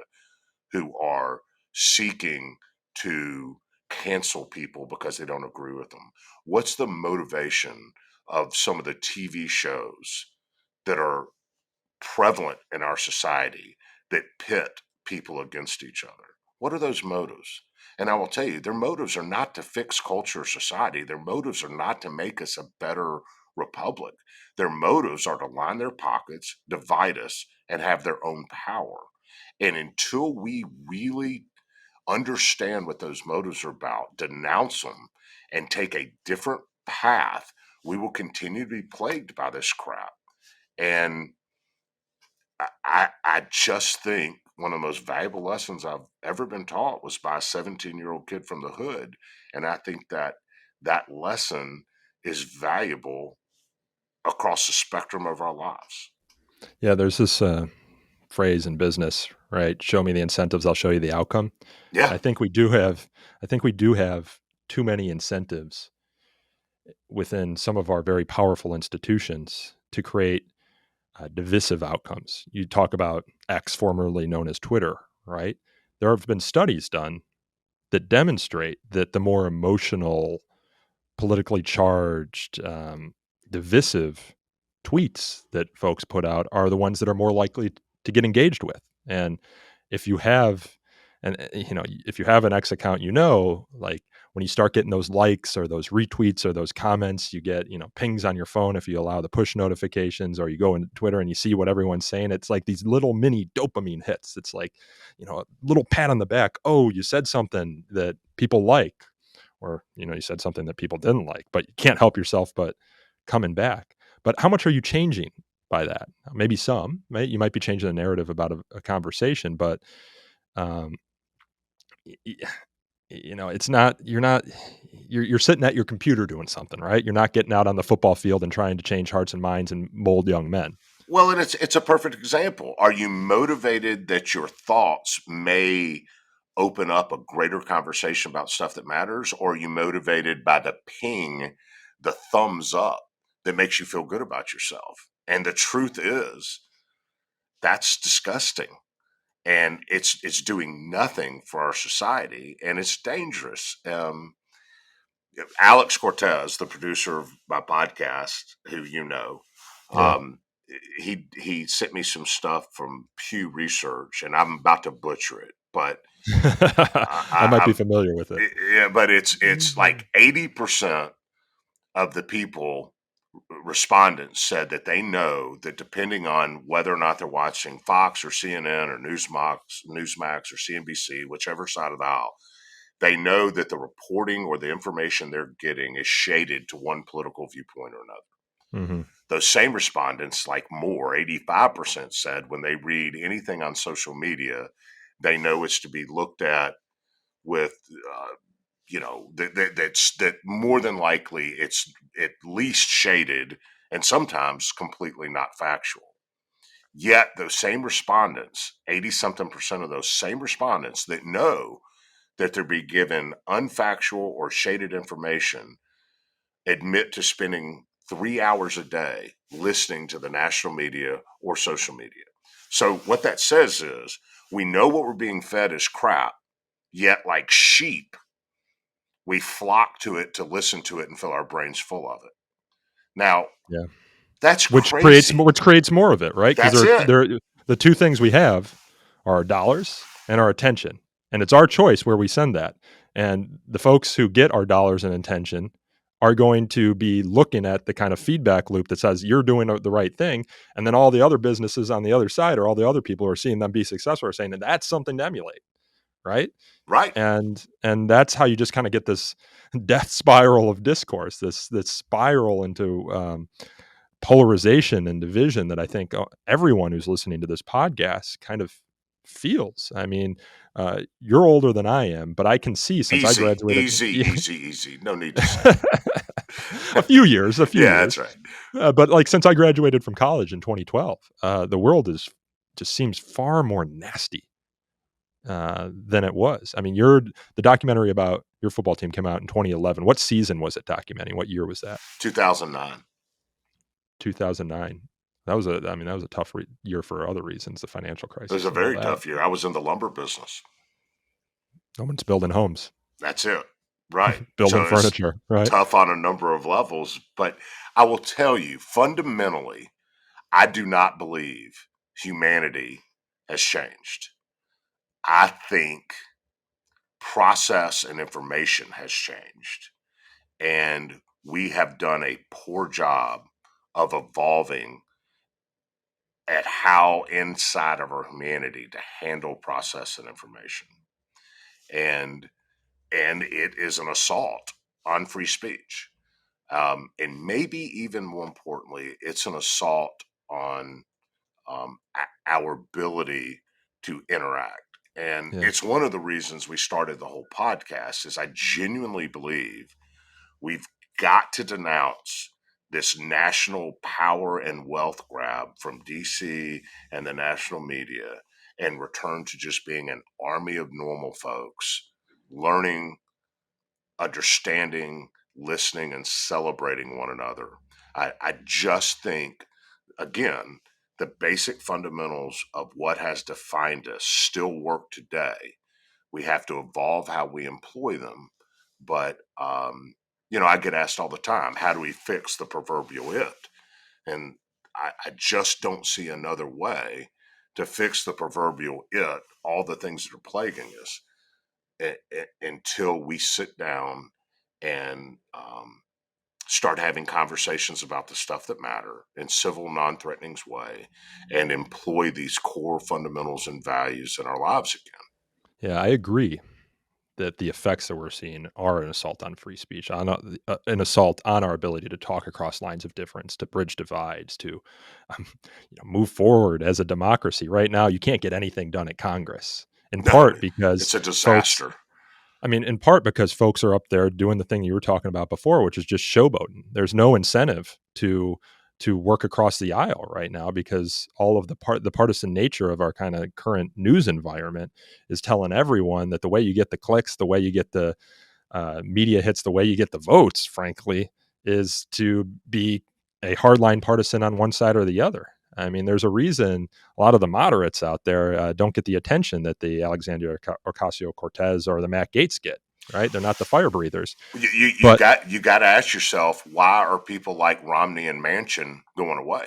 who are seeking to cancel people because they don't agree with them? What's the motivation of some of the TV shows that are prevalent in our society that pit people against each other? What are those motives? And I will tell you, their motives are not to fix culture or society. Their motives are not to make us a better republic. Their motives are to line their pockets, divide us, and have their own power. And until we really understand what those motives are about, denounce them, and take a different path, we will continue to be plagued by this crap. And I just think one of the most valuable lessons I've ever been taught was by a 17-year-old kid from the hood. And I think that that lesson is valuable across the spectrum of our lives. Yeah. There's this phrase in business, right? Show me the incentives, I'll show you the outcome. Yeah. I think we do have too many incentives within some of our very powerful institutions to create divisive outcomes. You talk about X, formerly known as Twitter, right? There have been studies done that demonstrate that the more emotional, politically charged, divisive tweets that folks put out are the ones that are more likely to get engaged with. And if you have, and if you have an X account, like when you start getting those likes or those retweets or those comments, you get, pings on your phone if you allow the push notifications, or you go into Twitter and you see what everyone's saying. It's like these little mini dopamine hits. It's like, a little pat on the back. Oh, you said something that people like, or you said something that people didn't like, but you can't help yourself but coming back. But how much are you changing by that? Maybe some, right? You might be changing the narrative about a conversation, but um, it's not. You're sitting at your computer doing something, right? You're not getting out on the football field and trying to change hearts and minds and mold young men. Well, and it's a perfect example. Are you motivated that your thoughts may open up a greater conversation about stuff that matters, or are you motivated by the ping, the thumbs up that makes you feel good about yourself? And the truth is, that's disgusting, and it's doing nothing for our society, and it's dangerous. Alex Cortez, the producer of my podcast, who Yeah. um, he sent me some stuff from Pew Research, and I'm about to butcher it, but I might be I'm familiar with it. yeah, but it's like 80% of the people respondents said that they know that depending on whether or not they're watching Fox or CNN or Newsmax or CNBC, whichever side of the aisle, they know that the reporting or the information they're getting is shaded to one political viewpoint or another. Mm-hmm. Those same respondents, like more, 85% said when they read anything on social media, they know it's to be looked at with, that more than likely it's at least shaded and sometimes completely not factual. Yet those same respondents, 80 something percent of those same respondents that know that they're being given unfactual or shaded information, admit to spending 3 hours a day listening to the national media or social media. So what that says is we know what we're being fed is crap, yet like sheep, we flock to it to listen to it and fill our brains full of it. Now, Yeah. that's Which creates crazy. more of it, right? Because That's it. the two things we have are our dollars and our attention, and it's our choice where we send that. And the folks who get our dollars and attention are going to be looking at the kind of feedback loop that says you're doing the right thing, and then all the other businesses on the other side or all the other people who are seeing them be successful are saying that that's something to emulate, right? Right. And that's how you just kind of get this death spiral of discourse, this spiral into polarization and division that I think everyone who's listening to this podcast kind of feels. I mean, you're older than I am, but I can see since I graduated Easy. No need to say. a few years. Yeah, that's right. But like since I graduated from college in 2012, the world just seems far more nasty than it was. I mean, the documentary about your football team came out in 2011. What season was it documenting? What year was that? 2009. 2009. That was a tough year for other reasons, the financial crisis. It was a very tough year. I was in the lumber business. No one's building homes. That's it. Right. Building furniture, right? Tough on a number of levels. But I will tell you, fundamentally, I do not believe humanity has changed. I think process and information has changed. And we have done a poor job of evolving at how inside of our humanity to handle process and information. And it is an assault on free speech. And maybe even more importantly, it's an assault on our ability to interact. And it's one of the reasons we started the whole podcast is I genuinely believe we've got to denounce this national power and wealth grab from DC and the national media and return to just being an army of normal folks learning, understanding, listening, and celebrating one another. I just think, again, the basic fundamentals of what has defined us still work today. We have to evolve how we employ them. But, I get asked all the time, how do we fix the proverbial it? And I just don't see another way to fix the proverbial it, all the things that are plaguing us, until we sit down and start having conversations about the stuff that matter in civil, non-threatening way, and employ these core fundamentals and values in our lives again. Yeah, I agree that the effects that we're seeing are an assault on free speech, an assault on our ability to talk across lines of difference, to bridge divides, to move forward as a democracy. Right now, you can't get anything done at Congress, in part because it's a disaster. In part because folks are up there doing the thing you were talking about before, which is just showboating. There's no incentive to work across the aisle right now because all of the partisan nature of our kind of current news environment is telling everyone that the way you get the clicks, the way you get the media hits, the way you get the votes, frankly, is to be a hardline partisan on one side or the other. I mean, there's a reason a lot of the moderates out there don't get the attention that the Alexandria Ocasio-Cortez or the Matt Gaetz get, right? They're not the fire breathers. You got to ask yourself, why are people like Romney and Manchin going away?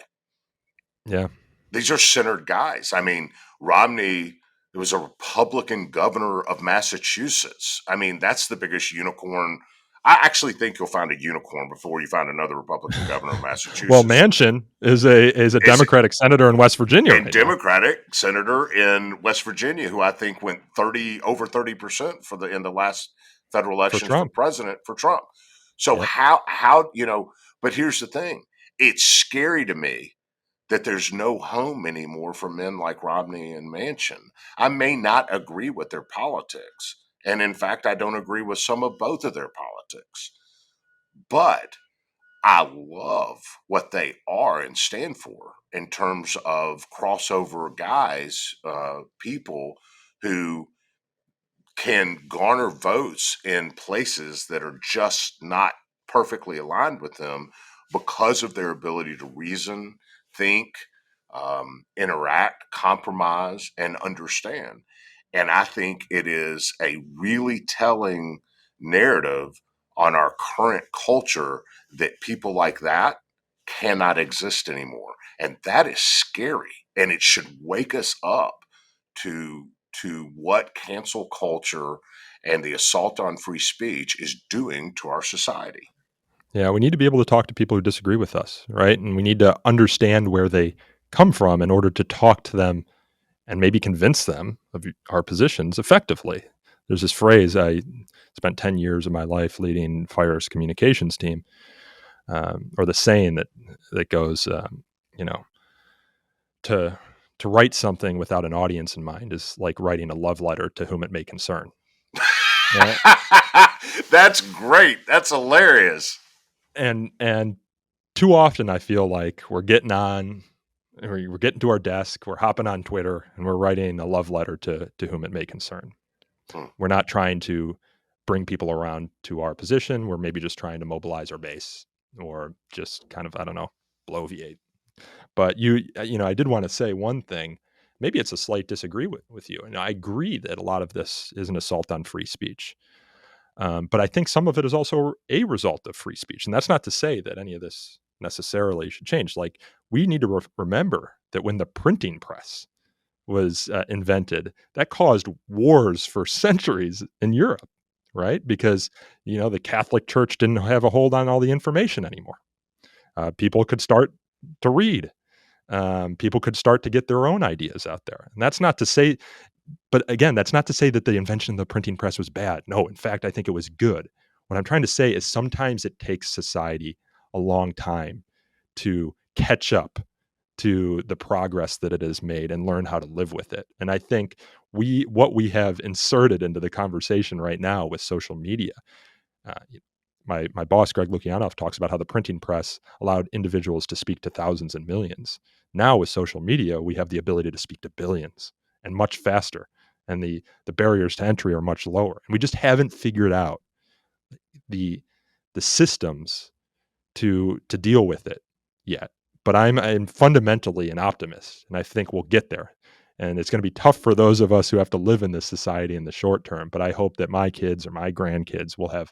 Yeah. These are centered guys. I mean, Romney was a Republican governor of Massachusetts. I mean, that's the biggest unicorn I actually think you'll find a unicorn before you find another Republican governor of Well, Massachusetts. Manchin is a Democratic senator in West Virginia And right now. Democratic senator in West Virginia, who I think went over 30% in the last federal elections for president for Trump. So Yep. how but here's the thing. It's scary to me that there's no home anymore for men like Romney and Manchin. I may not agree with their politics. And in fact, I don't agree with some of both of their politics. But I love what they are and stand for in terms of crossover guys, people who can garner votes in places that are just not perfectly aligned with them because of their ability to reason, think, interact, compromise, and understand. And I think it is a really telling narrative on our current culture that people like that cannot exist anymore. And that is scary. And it should wake us up to what cancel culture and the assault on free speech is doing to our society. Yeah, we need to be able to talk to people who disagree with us, right? And we need to understand where they come from in order to talk to them and maybe convince them of our positions effectively. There's this phrase, I spent 10 years of my life leading Fire's communications team, or the saying that goes, to write something without an audience in mind is like writing a love letter to whom it may concern. Right? That's great. That's hilarious. And too often I feel like we're getting to our desk, we're hopping on Twitter, and we're writing a love letter to whom it may concern. We're not trying to bring people around to our position. We're maybe just trying to mobilize our base or just kind of, I don't know, bloviate. But I did want to say one thing. Maybe it's a slight disagree with you. And I agree that a lot of this is an assault on free speech. But I think some of it is also a result of free speech. And that's not to say that any of this necessarily should change. Like, we need to remember that when the printing press was invented, that caused wars for centuries in Europe, right? Because, the Catholic Church didn't have a hold on all the information anymore. People could start to read. People could start to get their own ideas out there. And that's not to say, but again, that's not to say that the invention of the printing press was bad. No, in fact, I think it was good. What I'm trying to say is sometimes it takes society a long time to catch up to the progress that it has made and learn how to live with it. And I think what we have inserted into the conversation right now with social media, uh, my boss Greg Lukianoff talks about how the printing press allowed individuals to speak to thousands and millions. Now with social media, we have the ability to speak to billions and much faster, and the barriers to entry are much lower. And we just haven't figured out the systems to deal with it yet. But I'm fundamentally an optimist, and I think we'll get there. And it's going to be tough for those of us who have to live in this society in the short term. But I hope that my kids or my grandkids will have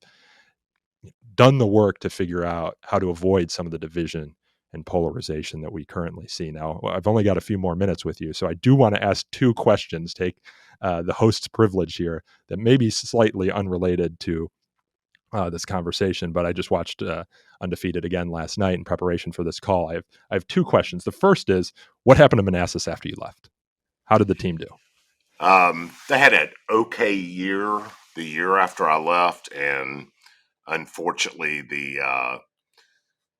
done the work to figure out how to avoid some of the division and polarization that we currently see. Now, I've only got a few more minutes with you, so I do want to ask two questions, take the host's privilege here, that may be slightly unrelated to this conversation, but I just watched Undefeated again last night in preparation for this call. I have two questions. The first is, what happened to Manassas after you left? How did the team do? They had an okay year the year after I left, and unfortunately, the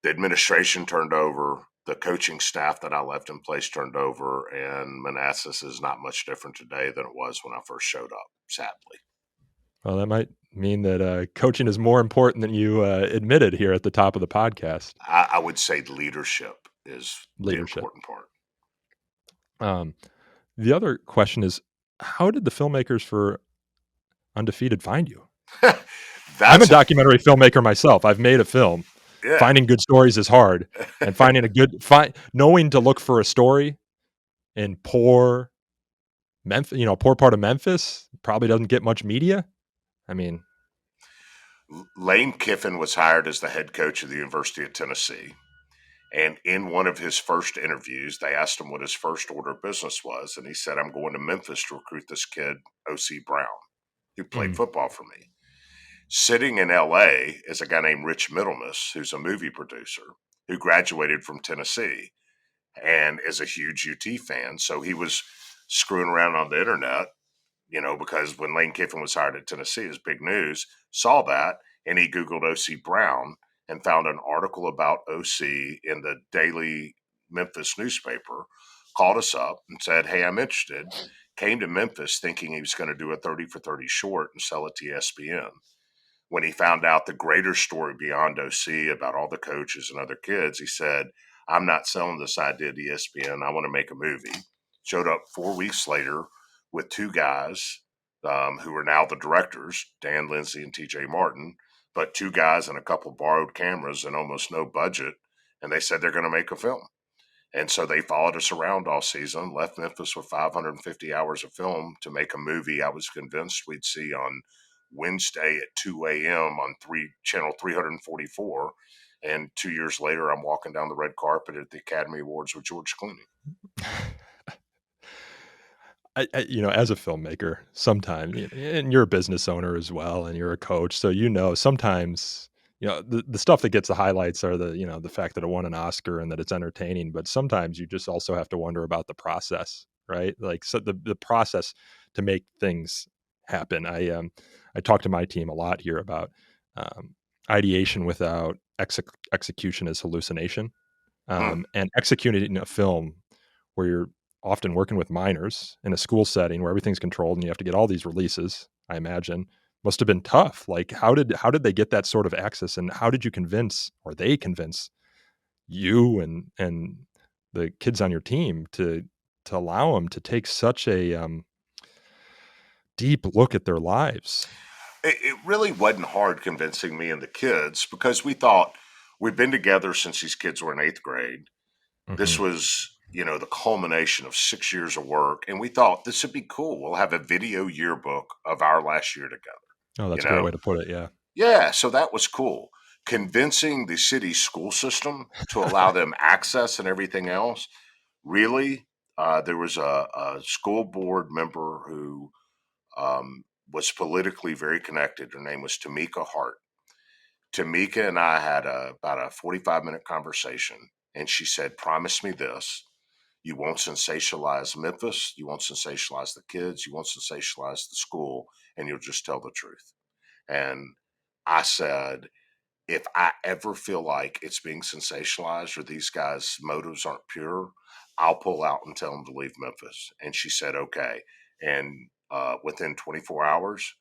administration turned over. The coaching staff that I left in place turned over, and Manassas is not much different today than it was when I first showed up, sadly. Well, that might mean that coaching is more important than you admitted here at the top of the podcast. I would say leadership is the Leadership. important part. The other question is, how did the filmmakers for Undefeated find you? I'm a documentary filmmaker myself. I've made a film. Yeah. Finding good stories is hard, and finding knowing to look for a story in poor Memphis, poor part of Memphis, probably doesn't get much media. I mean, Lane Kiffin was hired as the head coach of the University of Tennessee. And in one of his first interviews, they asked him what his first order of business was. And he said, I'm going to Memphis to recruit this kid, O.C. Brown, who played football for me. Sitting in LA is a guy named Rich Middlemas, who's a movie producer who graduated from Tennessee and is a huge UT fan. So he was screwing around on the internet, because when Lane Kiffin was hired at Tennessee, it was big news, saw that, and he Googled O.C. Brown and found an article about O.C. in the daily Memphis newspaper, called us up and said, "Hey, I'm interested." Came to Memphis thinking he was going to do a 30 for 30 short and sell it to ESPN. When he found out the greater story beyond OC about all the coaches and other kids, he said, "I'm not selling this idea to ESPN. I want to make a movie." Showed up 4 weeks later with two guys who are now the directors, Dan Lindsay and TJ Martin, but two guys and a couple borrowed cameras and almost no budget. And they said they're going to make a film. And so they followed us around all season, left Memphis with 550 hours of film to make a movie I was convinced we'd see on Wednesday at 2 a.m. on channel 344. And 2 years later, I'm walking down the red carpet at the Academy Awards with George Clooney. As a filmmaker, sometimes, and you're a business owner as well, and you're a coach, so sometimes the stuff that gets the highlights are the fact that it won an Oscar and that it's entertaining, but sometimes you just also have to wonder about the process, right? Like, so the process to make things happen. I talk to my team a lot here about ideation without execution is hallucination, and executing a film where you're often working with minors in a school setting where everything's controlled and you have to get all these releases, I imagine must have been tough. Like, how did they get that sort of access, and how did you convince you and the kids on your team to allow them to take such a deep look at their lives? It really wasn't hard convincing me and the kids because we thought we'd been together since these kids were in eighth grade. This Mm-hmm. was, the culmination of 6 years of work. And we thought this would be cool. We'll have a video yearbook of our last year together, Oh, you that's a great know? way to put it. Yeah. Yeah. So that was cool. Convincing the city school system to allow them access and everything else. Really, there was a school board member who was politically very connected. Her name was Tamika Hart. Tamika and I had about a 45-minute conversation, and she said, "Promise me this. You won't sensationalize Memphis. You won't sensationalize the kids. You won't sensationalize the school, and you'll just tell the truth." And I said, "If I ever feel like it's being sensationalized or these guys' motives aren't pure, I'll pull out and tell them to leave Memphis." And she said, "Okay." And within 24 hours,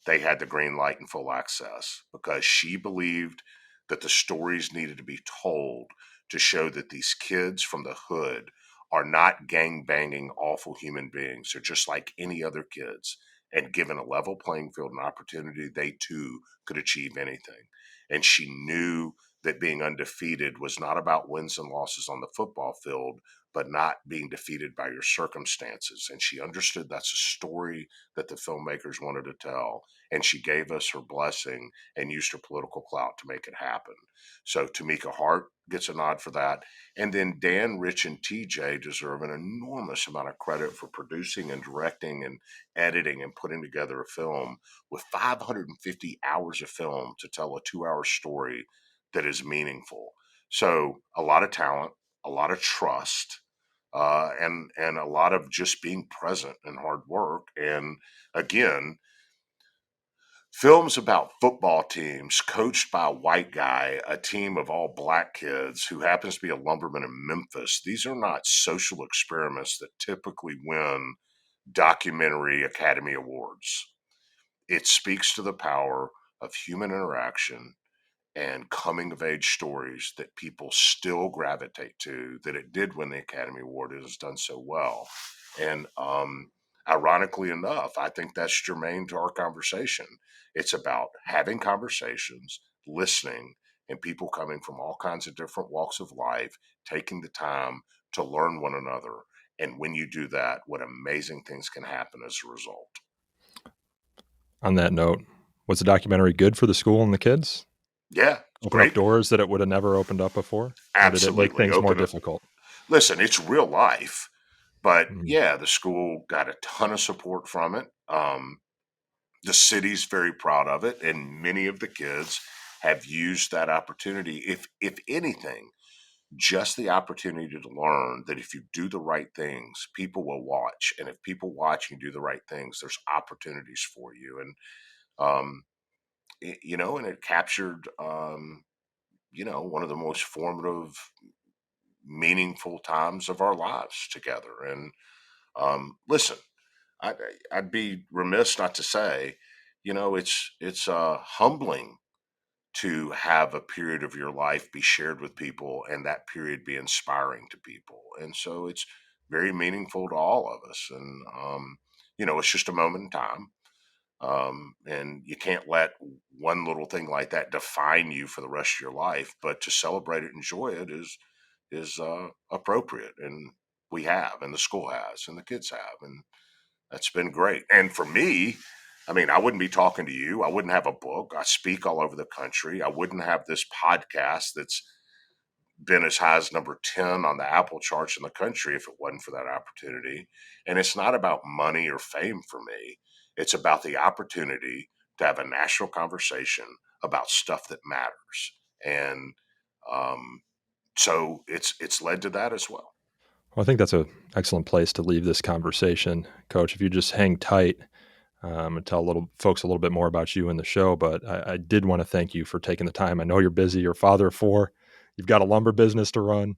they had the green light and full access because she believed that the stories needed to be told to show that these kids from the hood are not gang banging awful human beings. They're just like any other kids. And given a level playing field and opportunity, they too could achieve anything. And she knew that being undefeated was not about wins and losses on the football field, but not being defeated by your circumstances. And she understood that's a story that the filmmakers wanted to tell. And she gave us her blessing and used her political clout to make it happen. So Tamika Hart gets a nod for that. And then Dan, Rich, and TJ deserve an enormous amount of credit for producing and directing and editing and putting together a film with 550 hours of film to tell a 2-hour story that is meaningful. So a lot of talent, a lot of trust, and a lot of just being present and hard work. And again, films about football teams coached by a white guy, a team of all black kids who happens to be a lumberman in Memphis. These are not social experiments that typically win documentary Academy Awards. It speaks to the power of human interaction and coming of age stories that people still gravitate to, that it did win the Academy Award. It has done so well. And ironically enough, I think that's germane to our conversation. It's about having conversations, listening, and people coming from all kinds of different walks of life, taking the time to learn one another. And when you do that, what amazing things can happen as a result. On that note, was the documentary good for the school and the kids? Yeah, it's Open up great. doors that it would have never opened up before? Or did it make Absolutely. things more Open up. difficult? Listen, it's real life. But Mm. yeah, the school got a ton of support from it. The city's very proud of it, and many of the kids have used that opportunity. If anything, just the opportunity to learn that if you do the right things, people will watch, and if people watch and do the right things, there's opportunities for you. And and it captured one of the most formative, meaningful times of our lives together. And listen, I, I'd be remiss not to say, it's humbling to have a period of your life be shared with people and that period be inspiring to people. And so it's very meaningful to all of us. And, it's just a moment in time. And you can't let one little thing like that define you for the rest of your life, but to celebrate it, enjoy it is appropriate. And we have, and the school has, and the kids have. And that's been great. And for me, I mean, I wouldn't be talking to you. I wouldn't have a book. I speak all over the country. I wouldn't have this podcast that's been as high as number 10 on the Apple charts in the country if it wasn't for that opportunity. And it's not about money or fame for me. It's about the opportunity to have a national conversation about stuff that matters. And so it's led to that as well. Well, I think that's an excellent place to leave this conversation, Coach. If you just hang tight and tell folks a little bit more about you and the show, but I did want to thank you for taking the time. I know you're busy. You're a father of 4. You've got a lumber business to run.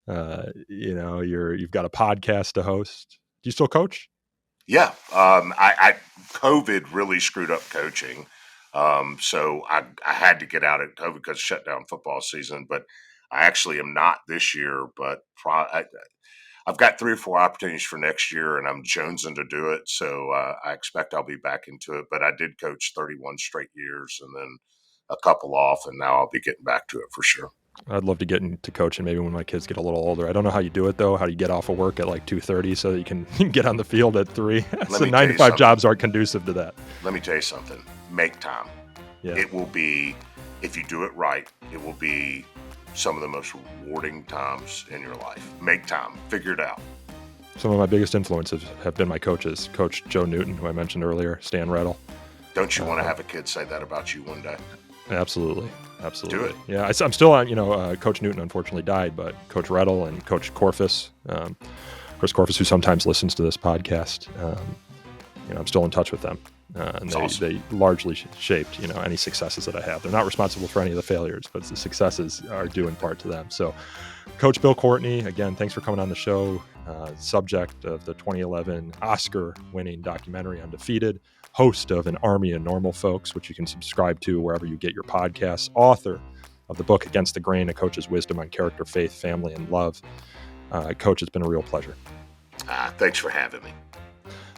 You've got a podcast to host. Do you still coach? Yeah. I COVID really screwed up coaching. So I had to get out of COVID because shut down football season, but I actually am not this year, but I've got 3 or 4 opportunities for next year, and I'm jonesing to do it. So I expect I'll be back into it. But I did coach 31 straight years, and then a couple off, and now I'll be getting back to it for sure. I'd love to get into coaching maybe when my kids get a little older. I don't know how you do it, though. How do you get off of work at like 2:30 so that you can get on the field at 3? So 9 to 5 jobs aren't conducive to that. Let me tell you something. Make time. Yeah. It will be, if you do it right, it will be some of the most rewarding times in your life. Make time. Figure it out. Some of my biggest influences have been my coaches. Coach Joe Newton, who I mentioned earlier, Stan Rettle. Don't you want to have a kid say that about you one day? Absolutely. Do it. Yeah, I'm still on, Coach Newton unfortunately died, but Coach Rettle and Coach Corfus, Chris Corfus, who sometimes listens to this podcast, I'm still in touch with them. And they largely shaped, any successes that I have. They're not responsible for any of the failures, but the successes are due in part to them. So Coach Bill Courtney, again, thanks for coming on the show. Subject of the 2011 Oscar-winning documentary Undefeated, host of An Army of Normal Folks, which you can subscribe to wherever you get your podcasts, author of the book Against the Grain, A Coach's Wisdom on Character, Faith, Family, and Love. Coach, it's been a real pleasure. Thanks for having me.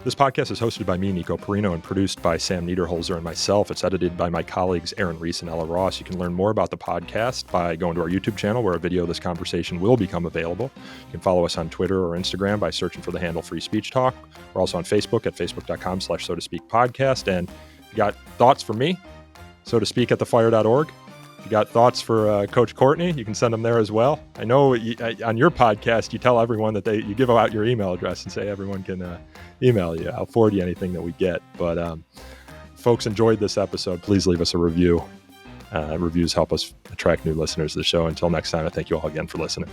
This podcast is hosted by me, Nico Perino, and produced by Sam Niederholzer and myself. It's edited by my colleagues Aaron Reese and Ella Ross. You can learn more about the podcast by going to our YouTube channel, where a video of this conversation will become available. You can follow us on Twitter or Instagram by searching for the handle Free Speech Talk. We're also on Facebook at facebook.com/so to speak podcast. And if you got thoughts for me, so to speak at thefire.org. If you got thoughts for Coach Courtney, you can send them there as well. I know on your podcast, you tell everyone that you give out your email address and say everyone can email you. I'll forward you anything that we get. But folks enjoyed this episode, please leave us a review. Reviews help us attract new listeners to the show. Until next time, I thank you all again for listening.